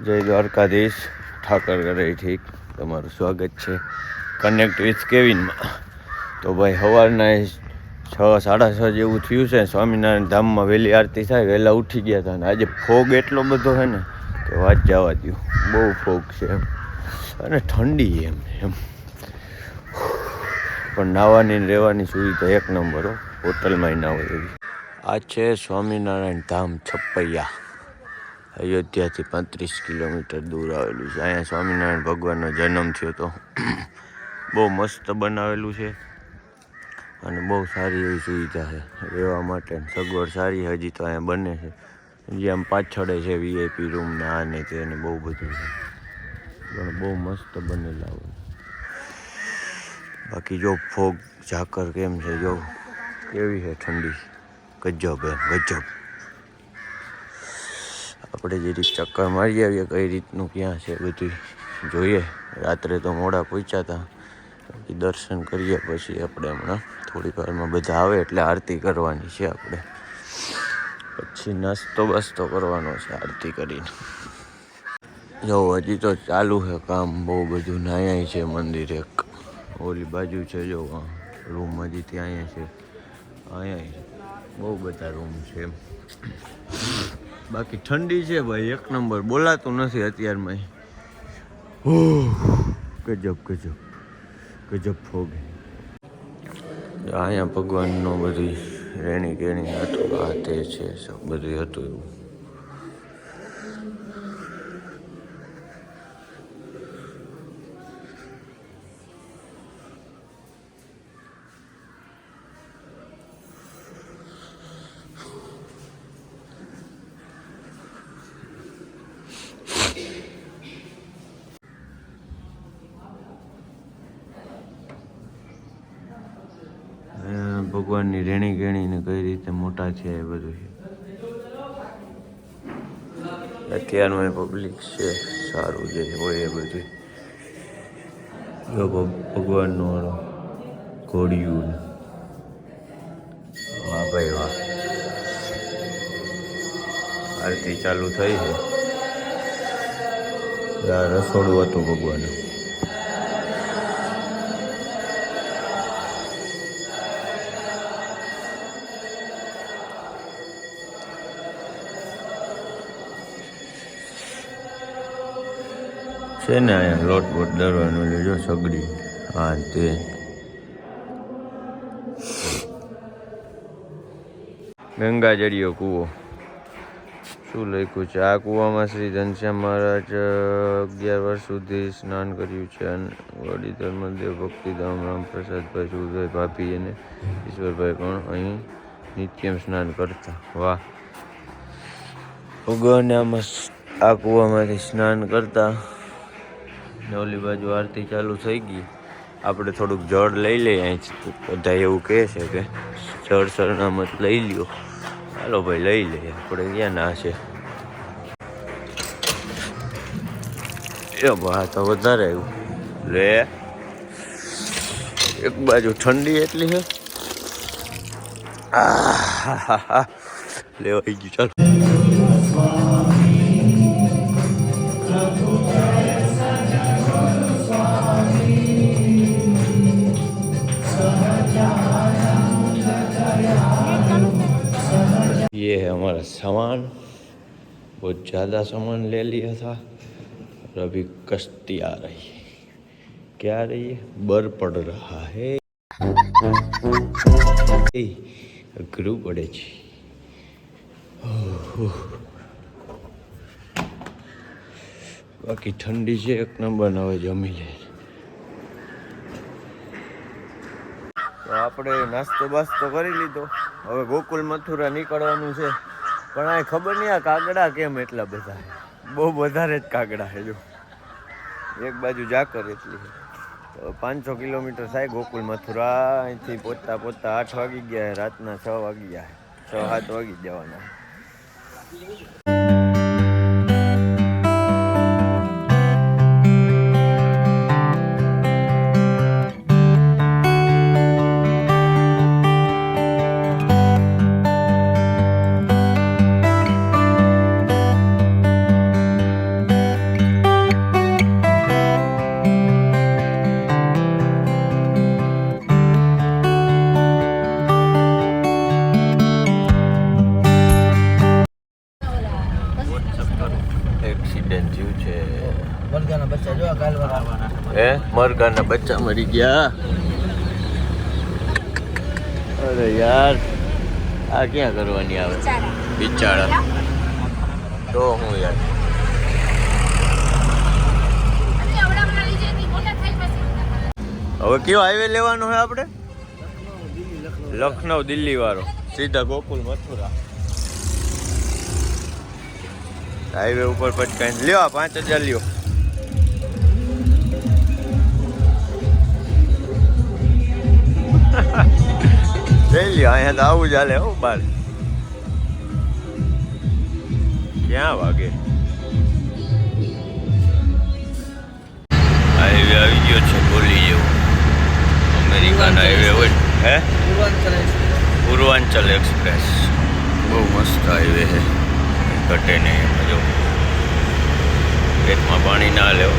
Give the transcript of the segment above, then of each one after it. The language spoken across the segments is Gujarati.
જય દ્વારકાધીશ, ઠાકર કરે ઠીક. તમારું સ્વાગત છે કનેક્ટ વિથ કેવિનમાં. તો ભાઈ સવારના 6-6:30 જેવું થયું છે. સ્વામિનારાયણ ધામમાં વહેલી આરતી થાય, વહેલા ઉઠી ગયા હતા. અને આજે ફોગ એટલો બધો છે ને કે વાત જવા દો, બહુ ફોગ છે એમ, અને ઠંડી એમ એમ. પણ નાહવાની ને રહેવાની સુવિધા એક નંબર હો, હોટલમાં ના હોય એવી. આ છે સ્વામિનારાયણ ધામ છપૈયા, અયોધ્યાથી 35 કિલોમીટર દૂર આવેલું છે. અહીંયા સ્વામિનારાયણ ભગવાનનો જન્મ થયો હતો. બહુ મસ્ત બનાવેલું છે અને બહુ સારી એવી સુવિધા છે રહેવા માટે, સગવડ સારી. હજી તો અહીંયા બને છે, હજી આમ પાછળ છે VIP રૂમ ને આ ને તે ને બહુ બધું છે, પણ બહુ મસ્ત બનેલા હોય. બાકી જો ફોગ ઝાકર કેમ છે, જો કેવી છે ઠંડી, ગજબ એમ ગજબ. આપણે જે રીતે ચક્કર મારી આવીએ કઈ રીતનું ક્યાં છે બધું જોઈએ. રાત્રે તો મોડા પહોંચ્યા હતા, દર્શન કરીએ પછી આપણે હમણાં થોડી વારમાં બધા આવે એટલે આરતી કરવાની છે આપણે, પછી નાસ્તો બાસ્તો કરવાનો છે આરતી કરીને. જો હજી તો ચાલુ છે કામ બહુ બધું. નાયા છે મંદિર એક ઓલી બાજુ છે, જો રૂમ હજી ત્યાં છે, અહીંયા બહુ બધા રૂમ છે એમ. બાકી ઠંડી છે ભાઈ એક નંબર, બોલાતું નથી અત્યારમાં. ગજબ ગજબ ગજબ ફોગ. અહીંયા ભગવાનનો બધી રેણી કેણી હતું, આ તે છે બધું હતું એવું. ભગવાનની રેણી કેણી ને કઈ રીતે મોટા છે એ બધું છે. અત્યારનું એ પબ્લિક છે સારું જે હોય એ બધું. જો ભગવાનનું ઘોડિયું, વાહ ભાઈ વાહ. આરતી ચાલુ થઈ છે. રસોડું હતું ભગવાનનું. છે ને અહીંયા લોટ બોટ દરવાનું લેજો, સગડી હા તે. ગંગાજળિયો કૂવો શું લખ્યું છે? આ કૂવામાં શ્રી ઘનશ્યામ મહારાજ 11 વર્ષ સુધી સ્નાન કર્યું છે. વડી ધર્મદેવ ભક્તિધામ રામપ્રસાદભાઈ સુરભાઈ ભાભી અને ઈશ્વરભાઈ પણ અહીં નિત્યમ સ્નાન કરતા. વાહ. ભગવાન આમાં આ કૂવામાંથી સ્નાન કરતા. ને ઓલી બાજુ આરતી ચાલુ થઈ ગઈ. આપણે થોડુંક જળ લઈ લઈએ અહીંથી, બધા એવું કહે છે કે જળ શરણામત લઈ લ્યો. ચાલો ભાઈ લઈ લઈએ, આપણે ક્યાં ના છે. એ બા તો વધારે આવ્યું લે. એક બાજુ ઠંડી એટલી છે, લેવાઈ ગયું. ચાલો ये है हमारा सामान, बहुत ज़्यादा सामान ले लिया था और अभी कश्ती आ रही है. क्या आ रही है? बर पड़ रहा है. अघरू પડે છે. બાકી ઠંડી છે એક નંબર. હવે જમી લે. તો આપણે નાસ્તો બાસ્તો કરી લીધો. હવે ગોકુલ મથુરા નીકળવાનું છે. પણ આ ખબર નહીં આ કાગડા કેમ એટલા બધા, બહુ વધારે જ કાગડા છે. જો એક બાજુ ઝાકર એટલી છે. તો 500 કિલોમીટર થાય ગોકુલ મથુરા. અહીંથી પહોંચતા 8 વાગી ગયા, રાતના 6 વાગી ગયા, 6-7 વાગી જવાના. એક્સિડન્ટ થયું છે. મરઘાના બચ્ચા જો ગાલવાના. હે મરઘાના બચ્ચા મરી ગયા. અરે યાર આ ક્યાં કરવાની આવે બિચારા. તો હું યાર હવે કયો હાઈવે લેવાનો છે આપણે? લખનઉ દિલ્હી વાળો સીધા ગોકુલ મથુરા હાઈવે ઉપર પટકાઈને લ્યો 5000 લ્યો. લઈ લ્યો અહીંયા તો આવું ચાલે હો બાર. ક્યાં વાગે હાઈવે આવી ગયો છે બોલી જેવું અમેરિકન હાઈવે હોય. હે પૂર્વાંચલ એક્સપ્રેસ બહુ મસ્ત હાઈવે છે ઘટે નહીં એમાં જો પેટમાં પાણી ના લેવો.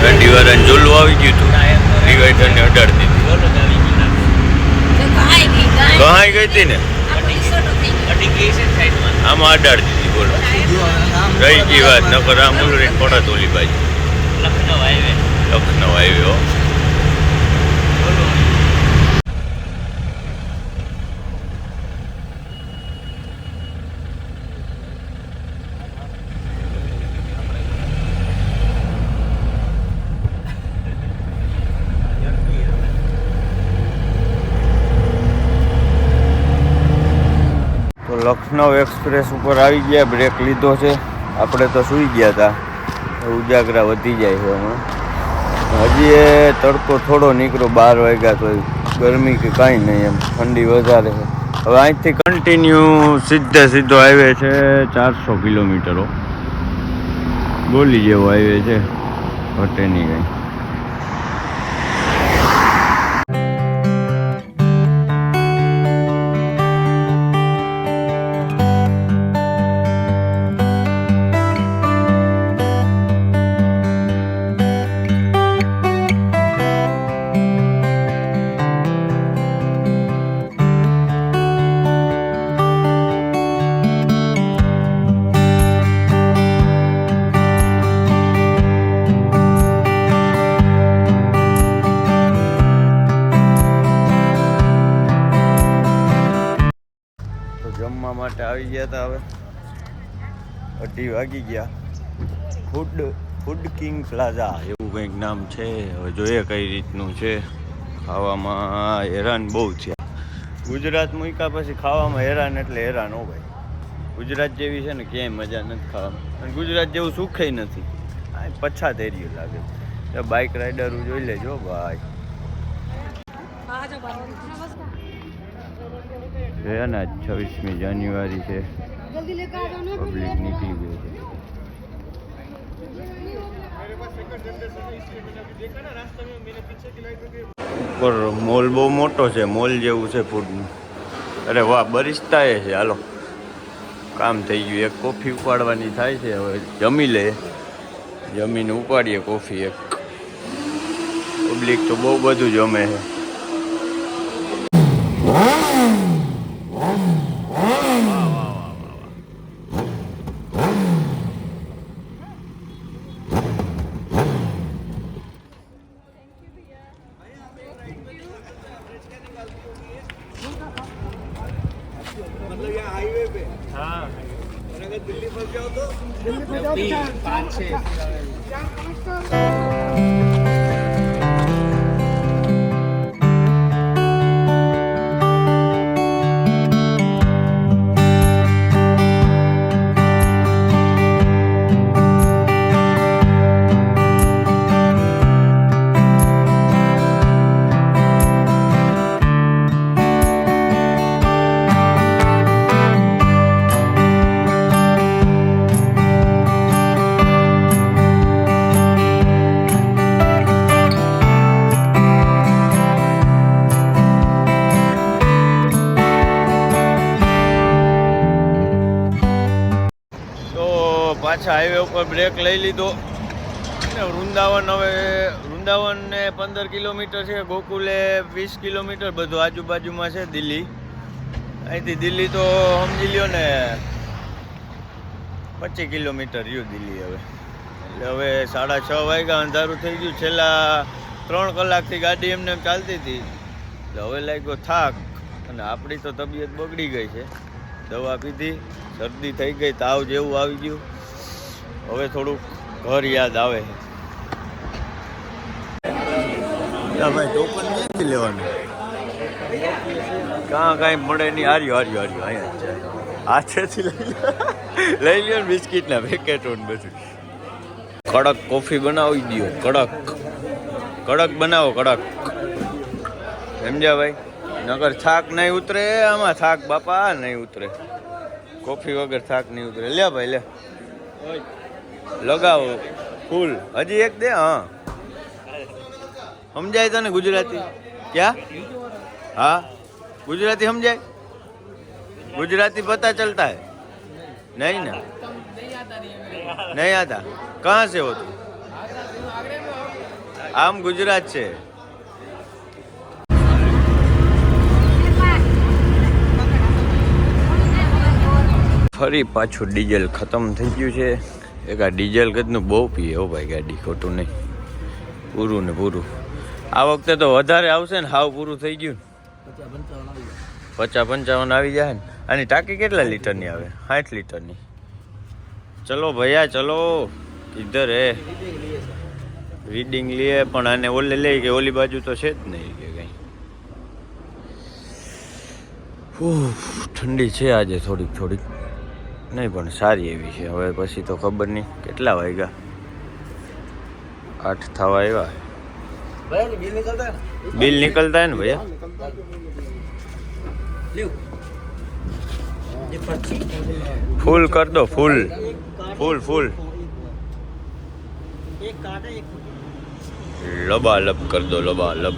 ગાડીવાળાને જોલું આવી ગયું હતું ડિવાઈડરને અડાડી દીધી. કહાઈ ગઈ હતી ને આમાં અડાડી દીધી. બોલો રહી ગઈ વાત નકર આ મુલરી પડત ઓલી બાજુ લખનઉ હાઈવે હો. લખનઉ એક્સપ્રેસ ઉપર આવી ગયા. બ્રેક લીધો છે. આપણે તો સૂઈ ગયા હતા. ઉજાગરા વધી જાય છે હમણાં. હજી એ તડકો થોડો નીકળો 12 વાગ્યા તો ગરમી કે કાંઈ નહીં એમ ઠંડી વધારે છે. હવે અહીંથી કન્ટિન્યુ સીધો હાઈવે છે 400 કિલોમીટરો. ગોલી જેવો હાઈવે છે ઘટે નહીં કંઈ. જમવા માટે આવી ગયા હતા. હવે 2:30 વાગી ગયા. ફૂડ કિંગ પ્લાઝા એવું કંઈક નામ છે. હવે જોઈએ કઈ રીતનું છે. ખાવામાં હેરાન બહુ છે. ગુજરાત મૂક્યા પછી ખાવામાં હેરાન એટલે હેરાન હો ભાઈ. ગુજરાત જેવી છે ને ક્યાંય મજા નથી ખાવામાં. અને ગુજરાત જેવું સુખે નથી. આ પછાત એરિયો લાગે. બાઇક રાઇડરો જોઈ લેજો ભાઈ. છે ને 26મી જાન્યુઆરી છે. પબ્લિક નીકળી ગઈ છે. ઉપર મોલ બહુ મોટો છે. મોલ જેવું છે ફૂડનું. અરે વાહ બરિસ્તા એ છે. હાલો કામ થઈ ગયું. એક કોફી ઉપાડવાની થાય છે. હવે જમી લે. જમીને ઉપાડીએ કોફી એક. પબ્લિક તો બહુ બધું જમે છે. मतलब यहाँ हाईवे पे हाँ और अगर दिल्ली फंस जाओ तो दिल्ली फंस जाओ 5-6 પાછા હાઈવે ઉપર બ્રેક લઈ લીધો અને વૃંદાવનને 15 કિલોમીટર છે. ગોકુલે 20 કિલોમીટર. બધું આજુબાજુમાં છે દિલ્હી. અહીંથી દિલ્હી તો સમજી લ્યો ને 25 કિલોમીટર રહ્યું દિલ્હી હવે. એટલે હવે 6:30 વાગ્યા, અંધારું થઈ ગયું. છેલ્લા 3 કલાકથી ગાડી એમને એમ ચાલતી હતી. એટલે હવે લાગ્યો થાક, અને આપણી તો તબિયત બગડી ગઈ છે. દવા પીધી, શરદી થઈ ગઈ, તાવ જેવું આવી ગયું. હવે થોડુંક ઘર યાદ આવે છે. ભાઈ ટોકન ક્યાંથી લેવાનું? કાં કાંઈ મળે નહીં. હાર્યું અહીંયા છે. હાથેથી લઈ લ્યો ને બિસ્કિટના પેકેટો ને બધું. કડક કોફી બનાવી દો. કડક બનાવો, કડક. સમજ્યા ભાઈ? નગર થાક નહીં ઉતરે આમાં. થાક બાપા નહીં ઉતરે. કોફી વગર થાક નહીં ઉતરે. લે ભાઈ લે, લગાવો ફૂલ. હજી એક દે. હા, સમજાય તને ગુજરાતી? ક્યાં? હા, ગુજરાતી સમજાય? ગુજરાતી પતા ચલતા है? नहीं ना, नहीं आता. कहाँ से हो तुम? आम गुजरात से. ફરી પાછું ડીઝલ ખતમ થઈ ગયું છે. એક આ ડીઝલ કદનું બહુ પીએ હો ભાઈ ગાડી, ખોટું નહીં. પૂરું ને પૂરું. આ વખતે તો વધારે આવશે ને, હાવ પૂરું થઈ ગયું. 50-55 આવી જાય ને. આની ટાંકી કેટલા લીટરની આવે? 60 લીટરની. ચલો ભૈયા ચલો. ઇધર હે રીડિંગ લીએ, પણ આને ઓલે લે કે ઓલી બાજુ તો છે જ નહીં કે કંઈ. ઠંડી છે આજે થોડીક નહીં, પણ સારી એવી છે. હવે પછી તો ખબર નહીં કેટલા વાગ્યા. 8 થવા આવ્યા. બિલ નીકળતા હે ને ભૈયા? ફૂલ કર દો, ફૂલ. લબાલબ કર દો, લબાલબ.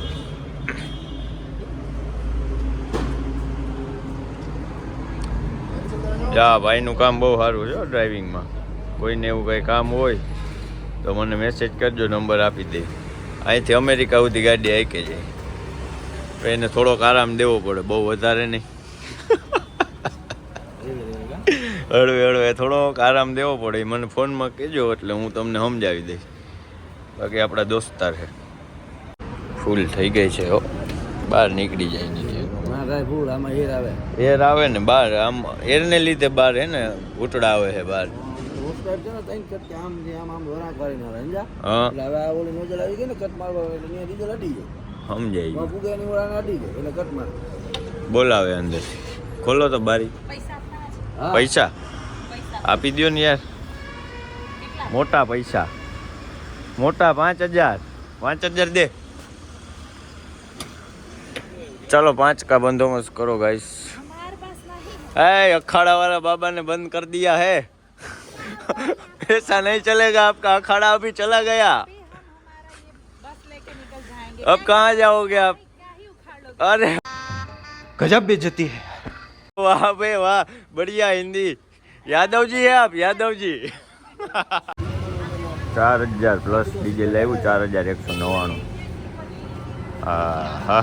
જા ભાઈનું કામ બહુ સારું છે ડ્રાઇવિંગમાં. કોઈને એવું કંઈ કામ હોય તો મને મેસેજ કરજો, નંબર આપી દે. અહીંથી અમેરિકા સુધી ગાડી આંકે જાય. તો એને થોડોક આરામ દેવો પડે, બહુ વધારે નહીં. હળવે થોડોક આરામ દેવો પડે. મને ફોનમાં કહેજો એટલે હું તમને સમજાવી દઈશ. બાકી આપણા દોસ્તાર છે. ફૂલ થઈ ગઈ છે હો, બહાર નીકળી જાય નહીં. એર આવે ને બહાર, આમ એરને લીધે બહાર હે ને ઉટડા આવે છે બહાર. બોલાવે અંદર. ખોલો તો બારી. પૈસા આપી દો ને યાર. મોટા પૈસા, મોટા 5,000 દે. चलो 5 का बंदोबस्त करो गाइस. अखाड़ा वाला बाबा ने बंद कर दिया है. ऐसा नहीं चलेगा, आपका अखाड़ा अभी चला गया. अब कहाँ जाओगे आप? अरे गजब बेइज्जती है. वाह भाई वाह, बढ़िया हिंदी. यादव जी है आप? यादव जी. 4,000 plus DJ लाव्યું. 4,199. હા,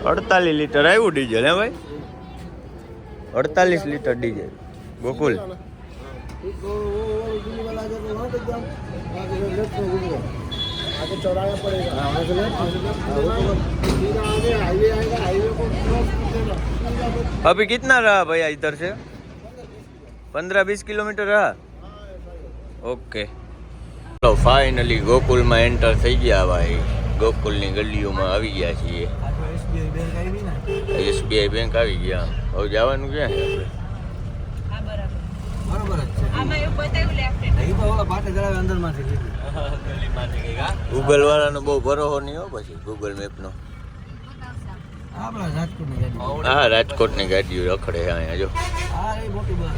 48 લીટર આવ્યું ડીઝલ. હે ભાઈ, 48 લીટર ડીઝલ. ગોકુલ अभी कितना रहा भैया इधर से? 15-20 किलोमीटर रहा. ओके, तो फाइनली गोकुलમાં એન્ટર થઈ ગયા ભાઈ. ગોકુલની ગલીઓમાં આવી ગયા છીએ. SBI બેંક આવી ગયા. હવે જવાનું ક્યાં છે આપણે? ગૂગલ વાળાનો બહુ ભરોસો નહીં હો. પછી ગૂગલ મેપનો. હા, રાજકોટની ગાડીઓ રખડે અહીંયા. જો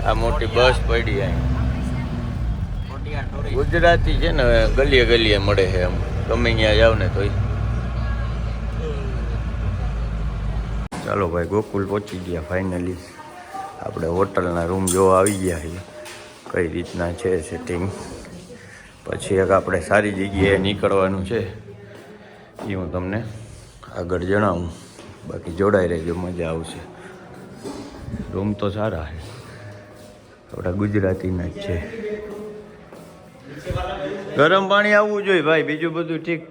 આ મોટી બસ પડી અહીંયા. ગુજરાતી છે ને, ગલીએ ગલીએ મળે છે. એમ ગમે ત્યાં જાવ ને તોય. ચાલો ભાઈ, ગોકુલ પહોંચી ગયા ફાઇનલી. આપણે હોટલના રૂમ જોવા આવી ગયા છીએ, કઈ રીતના છે સેટિંગ. પછી એક આપણે સારી જગ્યાએ નીકળવાનું છે, એ હું તમને આગળ જણાવું. બાકી જોડાઈ રહેજો, મજા આવશે. રૂમ તો સારા છે, થોડા ગુજરાતીના જ છે. ગરમ પાણી આવવું જોઈએ ભાઈ, બીજું બધું ઠીક.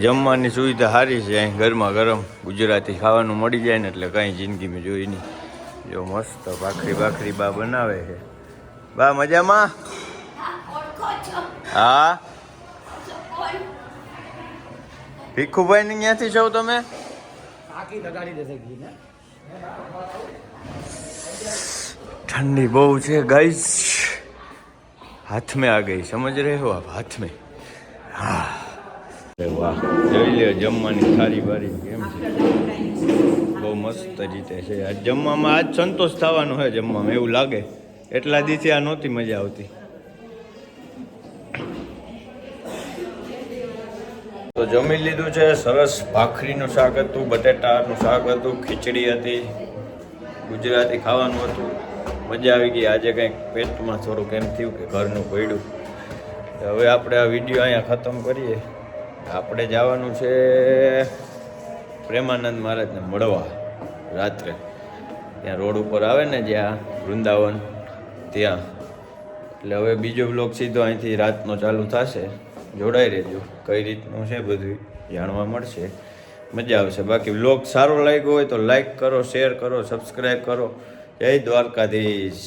જમવાની સુવિધા સારી છે અહીં, ગરમા ગરમ ગુજરાતી ખાવાનું મળી જાય ને એટલે કાંઈ જિંદગીમાં જોઈ નહીં. જો મસ્ત ભાખરી બા બનાવે છે. બા મજામાં? હા. ભીખુભાઈ ને ક્યાંથી છો તમે? ठंडी बहुत है गाइस, हाथ में आ गई, समझ रहे हो आप, हाथ में. हाँ વાહ, જોઈ લ્યો જમવાની થાળી બારી કેમ છે, બહુ મસ્ત રીતે છે. આજ જમવામાં આજ સંતોષ થવાનો છે જમવામાં, એવું લાગે. એટલા દિવસે આ નહોતી મજા આવતી. તો જમી લીધું છે, સરસ ભાખરીનું શાક હતું, બટેટાનું શાક હતું, ખીચડી હતી, ગુજરાતી ખાવાનું હતું. મજા આવી ગઈ. આજે કંઈક પેટમાં થોડુંક એમ થયું કે ઘરનું પડ્યું. હવે આપણે આ વિડીયો અહીંયા ખતમ કરીએ. આપણે જવાનું છે પ્રેમાનંદ મહારાજને મળવા રાત્રે. ત્યાં રોડ ઉપર આવે ને જ્યાં વૃંદાવન, ત્યાં. એટલે હવે બીજો બ્લોગ સીધો અહીંથી રાતનો ચાલુ થશે. જોડાઈ રહેજો, કઈ રીતનું છે બધું જાણવા મળશે, મજા આવશે. બાકી બ્લોગ સારો લાગ્યો હોય તો લાઈક કરો, શેર કરો, સબસ્ક્રાઈબ કરો. જય દ્વારકાધીશ.